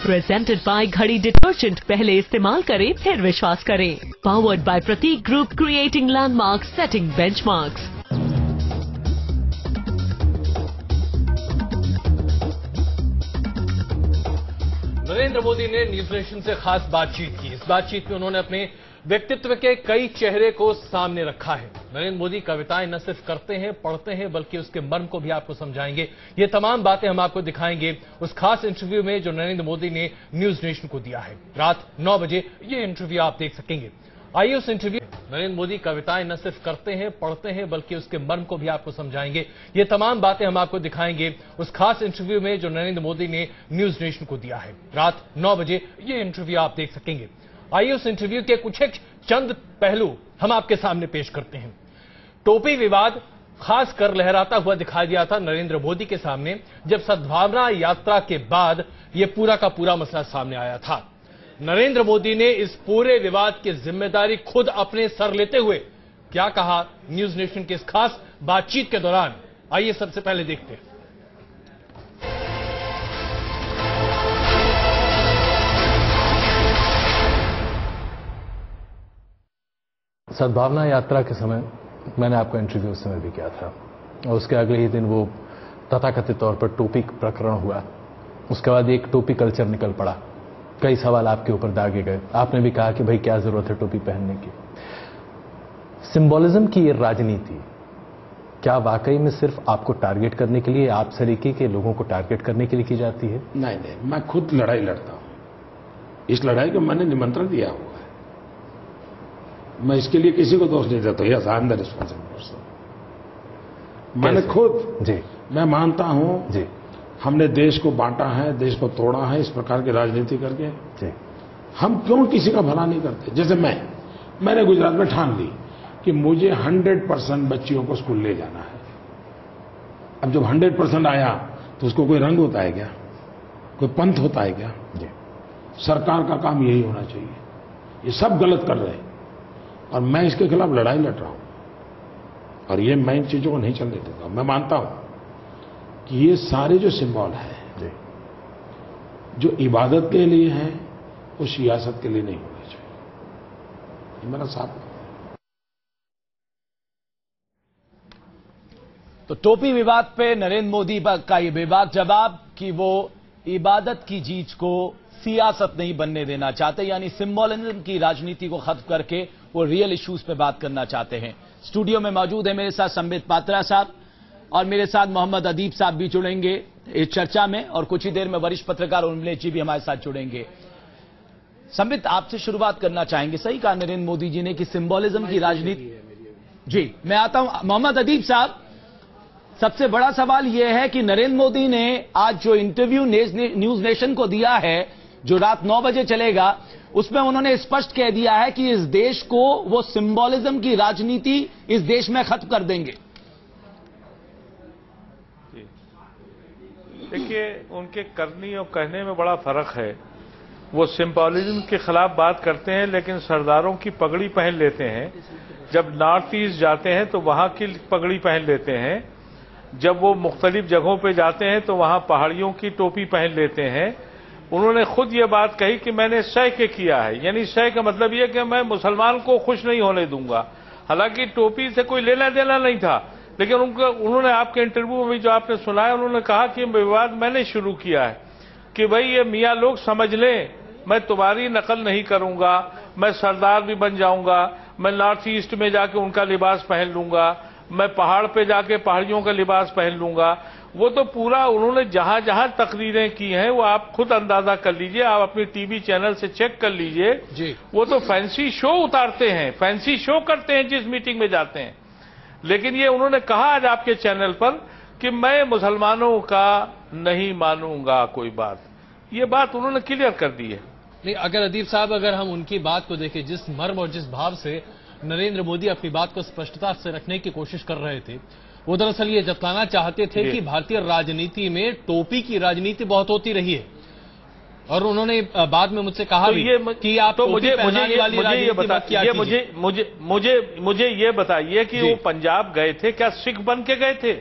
Presented by घड़ी detergent, पहले इस्तेमाल करें फिर विश्वास करें। Powered by Prateek group, creating landmarks, setting benchmarks. Narendra Modi ने न्यूज नेशन से खास बातचीत की। इस बातचीत में उन्होंने अपने व्यक्तित्व के कई चेहरे को सामने रखा है। नरेंद्र मोदी कविताएं न सिर्फ करते हैं, पढ़ते हैं, बल्कि उसके मर्म को भी आपको समझाएंगे। ये तमाम बातें हम आपको दिखाएंगे उस खास इंटरव्यू में जो नरेंद्र मोदी ने न्यूज नेशन को दिया है। रात 9 बजे ये इंटरव्यू आप देख सकेंगे। आइए उस इंटरव्यू नरेंद्र मोदी कविताएं न सिर्फ करते हैं, पढ़ते हैं, बल्कि उसके मर्म को भी आपको समझाएंगे। ये तमाम बातें हम आपको दिखाएंगे उस खास इंटरव्यू में जो नरेंद्र मोदी ने न्यूज नेशन को दिया है। रात 9 बजे ये इंटरव्यू आप देख सकेंगे। आइए उस इंटरव्यू के कुछ एक चंद पहलू हम आपके सामने पेश करते हैं। टोपी विवाद खास कर लहराता हुआ दिखाई दिया था नरेंद्र मोदी के सामने जब सद्भावना यात्रा के बाद यह पूरा का पूरा मसला सामने आया था। नरेंद्र मोदी ने इस पूरे विवाद की जिम्मेदारी खुद अपने सर लेते हुए क्या कहा न्यूज नेशन की इस खास बातचीत के दौरान, आइए सबसे पहले देखते हैं। सद्भावना यात्रा के समय मैंने आपका इंटरव्यू उस समय भी किया था और उसके अगले ही दिन वो तथाकथित तौर पर टोपी प्रकरण हुआ। उसके बाद एक टोपी कल्चर निकल पड़ा, कई सवाल आपके ऊपर दागे गए। आपने भी कहा कि भाई क्या जरूरत है टोपी पहनने की। सिंबोलिज्म की ये राजनीति क्या वाकई में सिर्फ आपको टारगेट करने के लिए, आप सरीके के लोगों को टारगेट करने के लिए की जाती है? नहीं, मैं खुद लड़ाई लड़ता हूं। इस लड़ाई को मैंने निमंत्रण दिया हुआ है। मैं इसके लिए किसी को दोष नहीं देता। Yes, I am the responsible person. मैंने खुद जी, मैं मानता हूं जी, हमने देश को बांटा है, देश को तोड़ा है इस प्रकार की राजनीति करके जी। हम क्यों किसी का भला नहीं करते? जैसे मैंने गुजरात में ठान ली कि मुझे 100% बच्चियों को स्कूल ले जाना है। अब जब 100% आया तो उसको कोई रंग होता है क्या, कोई पंथ होता है क्या जी? सरकार का काम यही होना चाहिए। ये सब गलत कर रहे हैं और मैं इसके खिलाफ लड़ाई लड़ रहा हूं और ये मैं इन चीजों को नहीं चलने देता। मैं मानता हूं कि ये सारे जो सिंबल है जो इबादत के लिए हैं वो सियासत के लिए नहीं होने चाहिए। ये मेरा साफ। तो टोपी विवाद पे नरेंद्र मोदी का ये बेबाक जवाब कि वो इबादत की चीज को सियासत नहीं बनने देना चाहते, यानी सिंबोलिज्म की राजनीति को खत्म करके वो रियल इश्यूज पे बात करना चाहते हैं। स्टूडियो में मौजूद है मेरे साथ संबित पात्रा साहब और मेरे साथ मोहम्मद अदीब साहब भी जुड़ेंगे इस चर्चा में और कुछ ही देर में वरिष्ठ पत्रकार उर्मिलेश जी भी हमारे साथ जुड़ेंगे। संबित, आपसे शुरुआत करना चाहेंगे। सही कहा नरेंद्र मोदी जी ने कि सिंबोलिज्म की राजनीति। जी, मैं आता हूं मोहम्मद अदीब साहब। सबसे बड़ा सवाल यह है कि नरेंद्र मोदी ने आज जो इंटरव्यू न्यूज नेशन को दिया है जो रात 9 बजे चलेगा, उसमें उन्होंने स्पष्ट कह दिया है कि इस देश को वो सिंबोलिज्म की राजनीति इस देश में खत्म कर देंगे। देखिए, उनके करनी और कहने में बड़ा फर्क है। वो सिंबोलिज्म के खिलाफ बात करते हैं लेकिन सरदारों की पगड़ी पहन लेते हैं। जब नॉर्थ ईस्ट जाते हैं तो वहां की पगड़ी पहन लेते हैं। जब वो मुख्तलिफ जगहों पे जाते हैं तो वहां पहाड़ियों की टोपी पहन लेते हैं। उन्होंने खुद ये बात कही कि मैंने सह के किया है, यानी सह का मतलब ये कि मैं मुसलमान को खुश नहीं होने दूंगा। हालांकि टोपी से कोई लेना देना नहीं था, लेकिन उन्होंने आपके इंटरव्यू में जो आपने सुना है, उन्होंने कहा कि विवाद मैंने शुरू किया है कि भाई ये मियाँ लोग समझ लें, मैं तुम्हारी नकल नहीं करूंगा, मैं सरदार भी बन जाऊंगा, मैं नॉर्थ ईस्ट में जाके उनका लिबास पहन लूंगा, मैं पहाड़ पे जाके पहाड़ियों का लिबास पहन लूंगा। वो तो पूरा उन्होंने जहां जहां तकरीरें की हैं वो आप खुद अंदाजा कर लीजिए, आप अपनी टीवी चैनल से चेक कर लीजिए जी। वो तो फैंसी शो उतारते हैं, फैंसी शो करते हैं जिस मीटिंग में जाते हैं। लेकिन ये उन्होंने कहा आज आपके चैनल पर कि मैं मुसलमानों का नहीं मानूंगा कोई बात, ये बात उन्होंने क्लियर कर दी है। नहीं, अगर अदीब साहब, अगर हम उनकी बात को देखें, जिस मर्म और जिस भाव से नरेंद्र मोदी अपनी बात को स्पष्टता से रखने की कोशिश कर रहे थे, वो दरअसल ये जताना चाहते थे कि भारतीय राजनीति में टोपी की राजनीति बहुत होती रही है। और उन्होंने बाद में मुझसे कहा भी कि आप तो मुझे ये बताइए कि वो पंजाब गए थे, क्या सिख बन के गए थे?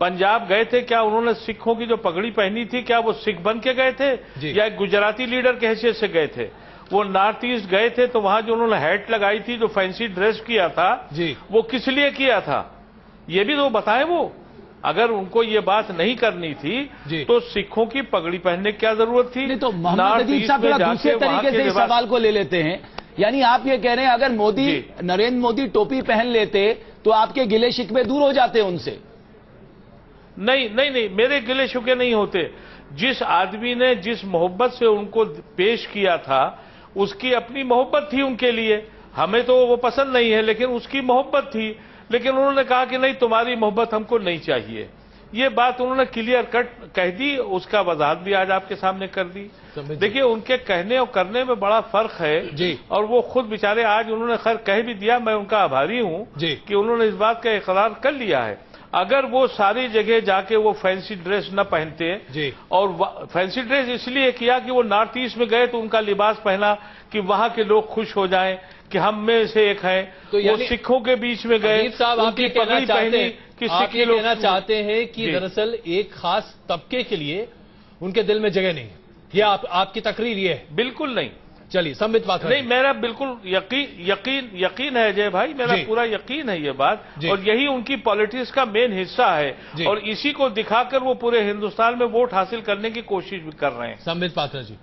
पंजाब गए थे, क्या उन्होंने सिखों की जो पगड़ी पहनी थी क्या वो सिख बन के गए थे या एक गुजराती लीडर के हैसियत से गए थे? वो नॉर्थ ईस्ट गए थे तो वहां जो उन्होंने हैट लगाई थी, जो फैंसी ड्रेस किया था, वो किस लिए किया था ये भी तो बताएं। वो अगर उनको ये बात नहीं करनी थी तो सिखों की पगड़ी पहनने की क्या जरूरत थी? नहीं तो मोहम्मद अदीब साहब थोड़ा दूसरे तरीके से इस सवाल को ले लेते हैं। यानी आप ये कह रहे हैं अगर नरेंद्र मोदी टोपी पहन लेते तो आपके गिले शिकवे दूर हो जाते उनसे? नहीं, मेरे गिले शिकवे नहीं होते। जिस आदमी ने जिस मोहब्बत से उनको पेश किया था, उसकी अपनी मोहब्बत थी उनके लिए। हमें तो वो पसंद नहीं है, लेकिन उसकी मोहब्बत थी। लेकिन उन्होंने कहा कि नहीं, तुम्हारी मोहब्बत हमको नहीं चाहिए। ये बात उन्होंने क्लियर कट कह दी, उसका वजाहत भी आज आपके सामने कर दी। देखिए, उनके कहने और करने में बड़ा फर्क है और वो खुद बेचारे आज उन्होंने खैर कह भी दिया, मैं उनका आभारी हूं कि उन्होंने इस बात का इकरार कर लिया है। अगर वो सारी जगह जाके वो फैंसी ड्रेस न पहनते, और फैंसी ड्रेस इसलिए किया कि वो नॉर्थ ईस्ट में गए तो उनका लिबास पहना कि वहां के लोग खुश हो जाएं कि हम में से एक हैं, तो वो सिखों के बीच में गए, उनकी पगड़ी पहनी कि सिख लोग कहना चाहते हैं कि दरअसल एक खास तबके के लिए उनके दिल में जगह नहीं है। ये आपकी तकरीर ये है? बिल्कुल नहीं। चलिए संबित बात नहीं, मेरा बिल्कुल यकीन है अजय भाई, मेरा पूरा यकीन है ये बात, और यही उनकी पॉलिटिक्स का मेन हिस्सा है और इसी को दिखाकर वो पूरे हिंदुस्तान में वोट हासिल करने की कोशिश भी कर रहे हैं। संबित पात्रा जी,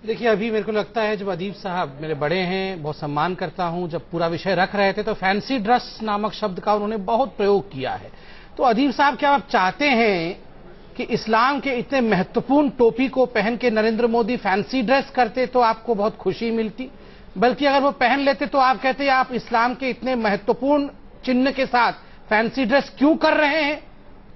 देखिए, अभी मेरे को लगता है जब अदीब साहब मेरे बड़े हैं, बहुत सम्मान करता हूं, जब पूरा विषय रख रहे थे तो फैंसी ड्रेस नामक शब्द का उन्होंने बहुत प्रयोग किया है। तो अदीब साहब, क्या आप चाहते हैं कि इस्लाम के इतने महत्वपूर्ण टोपी को पहन के नरेंद्र मोदी फैंसी ड्रेस करते तो आपको बहुत खुशी मिलती, बल्कि अगर वो पहन लेते तो आप कहते आप इस्लाम के इतने महत्वपूर्ण चिन्ह के साथ फैंसी ड्रेस क्यों कर रहे हैं?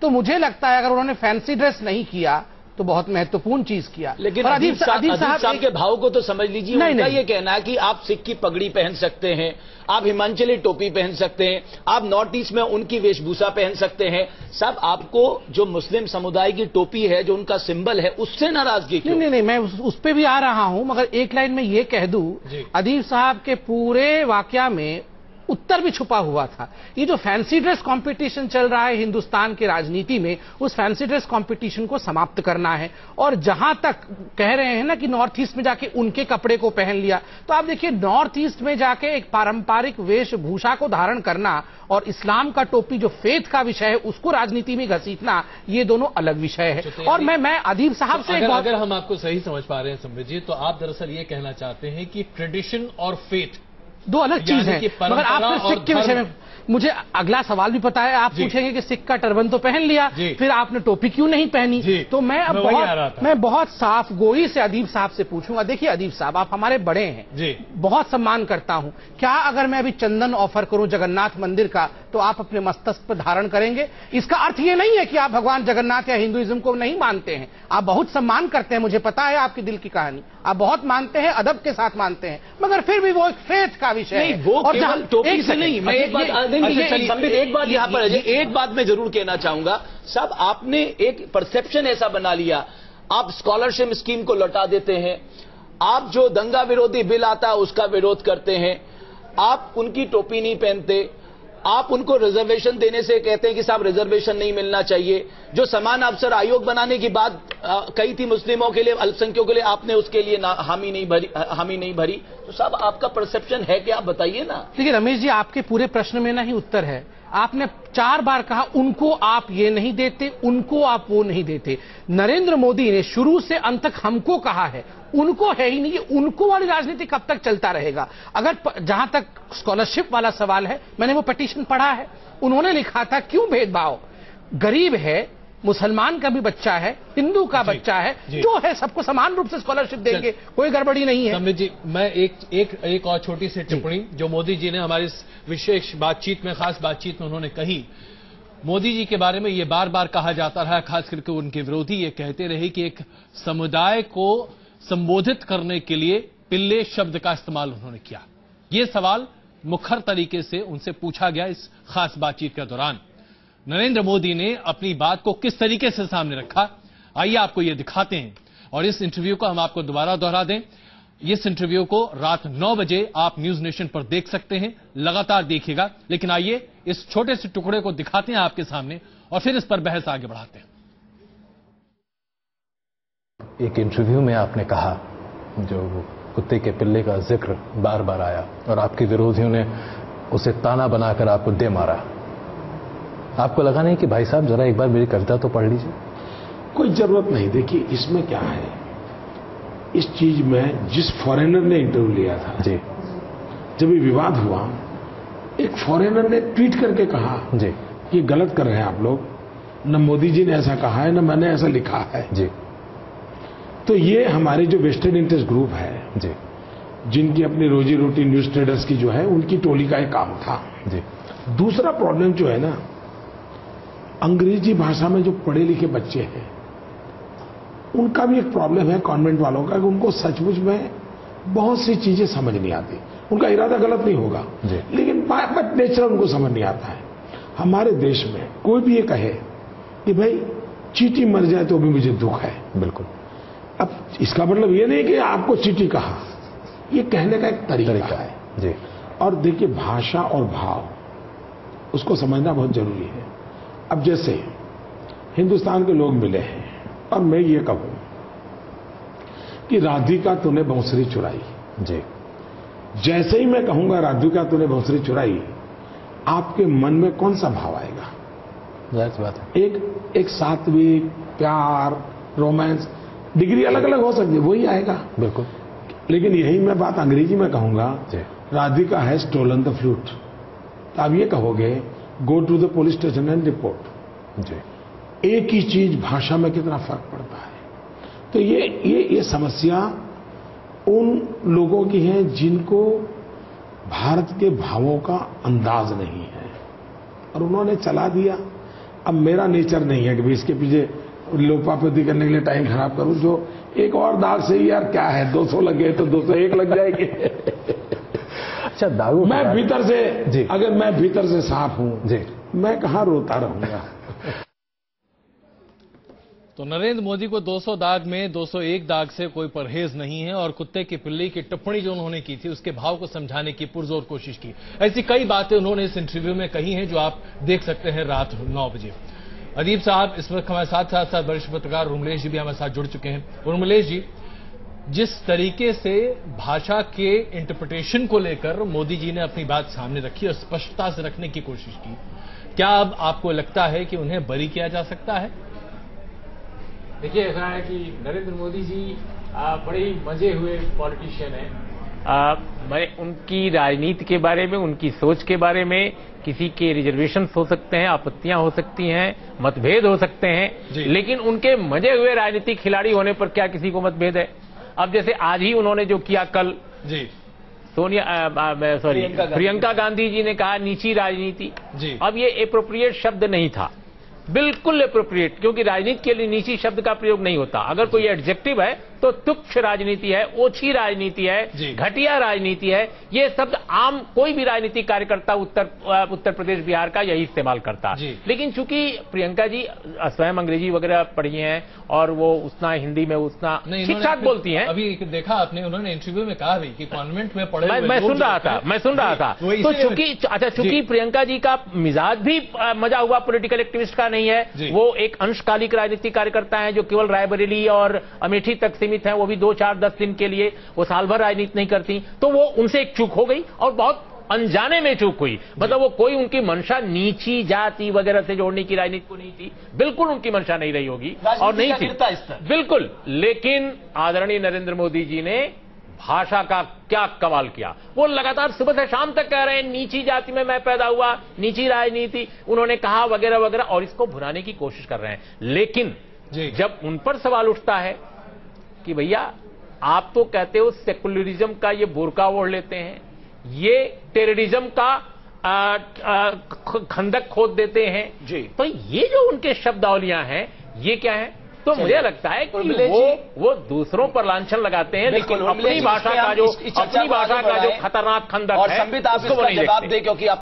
तो मुझे लगता है अगर उन्होंने फैंसी ड्रेस नहीं किया तो बहुत महत्वपूर्ण चीज किया। लेकिन अदीब साहब के भाव को तो समझ लीजिए। उनका ये कहना है कि आप सिख की पगड़ी पहन सकते हैं, आप हिमाचली टोपी पहन सकते हैं, आप नॉर्थ ईस्ट में उनकी वेशभूषा पहन सकते हैं। सब आपको जो मुस्लिम समुदाय की टोपी है, जो उनका सिंबल है, उससे नाराजगी क्यों? नहीं, मैं उस पे भी आ रहा हूं, मगर एक लाइन में ये कह दूं, अदीब साहब के पूरे वाकया में उत्तर भी छुपा हुआ था। ये जो फैंसी ड्रेस कंपटीशन चल रहा है हिंदुस्तान की राजनीति में, उस फैंसी ड्रेस कंपटीशन को समाप्त करना है। और जहां तक कह रहे हैं ना कि नॉर्थ ईस्ट में जाके उनके कपड़े को पहन लिया, तो आप देखिए, नॉर्थ ईस्ट में जाके एक पारंपरिक वेशभूषा को धारण करना और इस्लाम का टोपी जो फेथ का विषय है उसको राजनीति में घसीटना, ये दोनों अलग विषय है। और मैं अदीब साहब से अगर हम आपको सही समझ पा रहे हैं संबित जी, तो आप दरअसल ये कहना चाहते हैं कि ट्रेडिशन और फेथ दो अलग चीज है। मगर आपने सिख के विषय में मुझे अगला सवाल भी पता है। आप पूछेंगे कि सिख का टर्बन तो पहन लिया, फिर आपने टोपी क्यों नहीं पहनी? तो मैं बहुत साफ गोई से अदीब साहब से पूछूंगा। देखिए अदीब साहब, आप हमारे बड़े हैं, बहुत सम्मान करता हूं। क्या अगर मैं अभी चंदन ऑफर करूं जगन्नाथ मंदिर का, तो आप अपने मस्तक पर धारण करेंगे? इसका अर्थ ये नहीं है कि आप भगवान जगन्नाथ या हिंदुइज्म को नहीं मानते हैं। आप बहुत सम्मान करते हैं, मुझे पता है आपकी दिल की कहानी, आप बहुत मानते हैं, अदब के साथ मानते हैं, मगर फिर भी वो एक फेथ का विषय है। वो केवल टोपी से नहीं। मैं एक बात मैं जरूर कहना चाहूंगा। सब आपने एक परसेप्शन ऐसा बना लिया, आप स्कॉलरशिप स्कीम को लौटा देते हैं, आप जो दंगा विरोधी बिल आता है उसका विरोध करते हैं, आप उनकी टोपी नहीं पहनते, आप उनको रिजर्वेशन देने से कहते हैं कि साहब रिजर्वेशन नहीं मिलना चाहिए। जो समान अवसर आयोग बनाने की बात कही थी मुस्लिमों के लिए, अल्पसंख्यकों के लिए, आपने उसके लिए हामी नहीं भरी। तो साहब आपका परसेप्शन है कि आप बताइए ना। देखिए रमेश जी, आपके पूरे प्रश्न में ना ही उत्तर है। आपने 4 बार कहा उनको आप ये नहीं देते, उनको आप वो नहीं देते। नरेंद्र मोदी ने शुरू से अंत तक हमको कहा है, उनको है ही नहीं। ये उनको वाली राजनीति कब तक चलता रहेगा? अगर जहां तक स्कॉलरशिप वाला सवाल है, मैंने वो पिटीशन पढ़ा है, उन्होंने लिखा था क्यों भेदभाव, गरीब है, मुसलमान का भी बच्चा है, हिंदू का बच्चा है, जो है सबको समान रूप से स्कॉलरशिप देंगे, कोई गड़बड़ी नहीं है। संबित जी, मैं एक और छोटी सी टिप्पणी जो मोदी जी ने हमारी इस विशेष बातचीत में, खास बातचीत में उन्होंने कही। मोदी जी के बारे में ये बार बार कहा जाता रहा, खास करके उनके विरोधी ये कहते रहे कि एक समुदाय को संबोधित करने के लिए पिल्ले शब्द का इस्तेमाल उन्होंने किया। ये सवाल मुखर तरीके से उनसे पूछा गया इस खास बातचीत के दौरान। नरेंद्र मोदी ने अपनी बात को किस तरीके से सामने रखा, आइए आपको यह दिखाते हैं। और इस इंटरव्यू को हम आपको दोबारा दोहरा दें। इस इंटरव्यू को रात 9 बजे आप न्यूज नेशन पर देख सकते हैं, लगातार देखिएगा। लेकिन आइए इस छोटे से टुकड़े को दिखाते हैं आपके सामने और फिर इस पर बहस आगे बढ़ाते हैं। एक इंटरव्यू में आपने कहा, जो कुत्ते के पिल्ले का जिक्र बार बार आया और आपके विरोधियों ने उसे ताना बनाकर आपको दे मारा। आपको लगा नहीं कि भाई साहब जरा एक बार मेरी कविता तो पढ़ लीजिए? कोई जरूरत नहीं। देखिए इसमें क्या है, इस चीज में जिस फॉरेनर ने इंटरव्यू लिया था जी, जब ये विवाद हुआ, एक फॉरेनर ने ट्वीट करके कहा जी ये गलत कर रहे हैं आप लोग, न मोदी जी ने ऐसा कहा है न मैंने ऐसा लिखा है जी। तो ये हमारे जो वेस्टेड इंटरेस्ट ग्रुप है जी, जिनकी अपनी रोजी रोटी न्यूज ट्रेडर्स की जो है, उनकी टोली का एक काम था जी। दूसरा प्रॉब्लम जो है ना, अंग्रेजी भाषा में जो पढ़े लिखे बच्चे हैं उनका भी एक प्रॉब्लम है कॉन्वेंट वालों का, कि उनको सचमुच में बहुत सी चीजें समझ नहीं आती। उनका इरादा गलत नहीं होगा लेकिन बात नेचर उनको समझ नहीं आता है। हमारे देश में कोई भी ये कहे कि भाई चींटी मर जाए तो भी मुझे दुख है, बिल्कुल। अब इसका मतलब ये नहीं कि आपको चींटी कहा, ये कहने का एक तरीका है जी। और देखिए भाषा और भाव उसको समझना बहुत जरूरी है। अब जैसे हिंदुस्तान के लोग मिले हैं और मैं ये कहूं कि राधिका तूने बांसुरी चुराई जी, जैसे ही मैं कहूंगा राधिका तूने बांसुरी चुराई, आपके मन में कौन सा भाव आएगा? जाहिर सी बात है। एक सात्विक, प्यार, रोमांस, डिग्री अलग अलग हो सकती है, वही आएगा बिल्कुल। लेकिन यही मैं बात अंग्रेजी में कहूंगा, Radhika has stolen the flute, तो आप ये कहोगे go to the police station and report जी। एक ही चीज भाषा में कितना फर्क पड़ता है। तो ये समस्या उन लोगों की है जिनको भारत के भावों का अंदाज नहीं है और उन्होंने चला दिया। अब मेरा नेचर नहीं है कि भाई इसके पीछे लोपापति करने के लिए टाइम खराब करूं, जो एक और दाग से यार क्या है, 200 लगे तो 201 लग जाएगी। अच्छा दागू, मैं भीतर से जी, अगर मैं भीतर से साफ हूं जी, मैं कहां रोता रहूंगा। तो नरेंद्र मोदी को 200 दाग में 201 दाग से कोई परहेज नहीं है और कुत्ते की पिल्ली की टिप्पणी जो उन्होंने की थी उसके भाव को समझाने की पुरजोर कोशिश की। ऐसी कई बातें उन्होंने इस इंटरव्यू में कही हैं जो आप देख सकते हैं रात 9 बजे। अदीब साहब इस वक्त हमारे साथ वरिष्ठ पत्रकार उर्मिलेश जी भी हमारे साथ जुड़ चुके हैं। उर्मिलेश जी, जिस तरीके से भाषा के इंटरप्रिटेशन को लेकर मोदी जी ने अपनी बात सामने रखी और स्पष्टता से रखने की कोशिश की, क्या अब आपको लगता है कि उन्हें बरी किया जा सकता है? देखिए ऐसा है कि नरेंद्र मोदी जी बड़े ही मजे हुए पॉलिटिशियन हैं। मैं उनकी राजनीति के बारे में, उनकी सोच के बारे में, किसी के रिजर्वेशन हो सकते हैं, आपत्तियां हो सकती हैं, मतभेद हो सकते हैं, लेकिन उनके मजे हुए राजनीतिक खिलाड़ी होने पर क्या किसी को मतभेद है? अब जैसे आज ही उन्होंने जो किया कल जी, प्रियंका गांधी जी ने कहा नीची राजनीति जी। अब ये एप्रोप्रिएट शब्द नहीं था, बिल्कुल एप्रोप्रिएट, क्योंकि राजनीति के लिए नीची शब्द का प्रयोग नहीं होता। अगर कोई एडजेक्टिव है तो तुच्छ राजनीति है, ओछी राजनीति है, घटिया राजनीति है। ये शब्द आम कोई भी राजनीतिक कार्यकर्ता उत्तर प्रदेश बिहार का यही इस्तेमाल करता है। लेकिन चूंकि प्रियंका जी स्वयं अंग्रेजी वगैरह पढ़ी हैं और वो उतना हिंदी में उतना ठीक ठाक बोलती हैं। अभी देखा आपने, उन्होंने इंटरव्यू में कहा भी कि कॉन्वेंट में पढ़े। मैं सुन रहा था। तो चूंकि प्रियंका जी का मिजाज भी मजा हुआ पॉलिटिकल एक्टिविस्ट का नहीं है, वो एक अंशकालिक राजनीतिक कार्यकर्ता है जो केवल रायबरेली और अमेठी तक सीमित है, वो भी 2, 4, 10 दिन के लिए, वो साल भर राजनीति नहीं करती। तो वो उनसे एक चूक हो गई और बहुत अनजाने में चूक हुई। मतलब वो कोई उनकी मंशा नीची जाति वगैरह से जोड़ने की राजनीति को नहीं थी, बिल्कुल उनकी मंशा नहीं रही होगी और नहीं थी बिल्कुल। लेकिन आदरणीय नरेंद्र मोदी जी ने भाषा का क्या कमाल किया। वो लगातार सुबह से शाम तक कह रहे हैं नीची जाति में मैं पैदा हुआ, नीची राजनीति उन्होंने कहा वगैरह वगैरह, और इसको भुनाने की कोशिश कर रहे हैं। लेकिन जब उन पर सवाल उठता है कि भैया आप तो कहते हो सेकुलरिज्म का ये बुर्का ओढ़ लेते हैं, ये टेररिज्म का खंदक खोद देते हैं जी, तो ये जो उनके शब्दावलियां हैं ये क्या है? तो मुझे लगता है कि वो दूसरों पर लांछन लगाते हैं, लेकिन अपनी भाषा का जो खतरनाक खंदक है उसको वो नहीं देखते।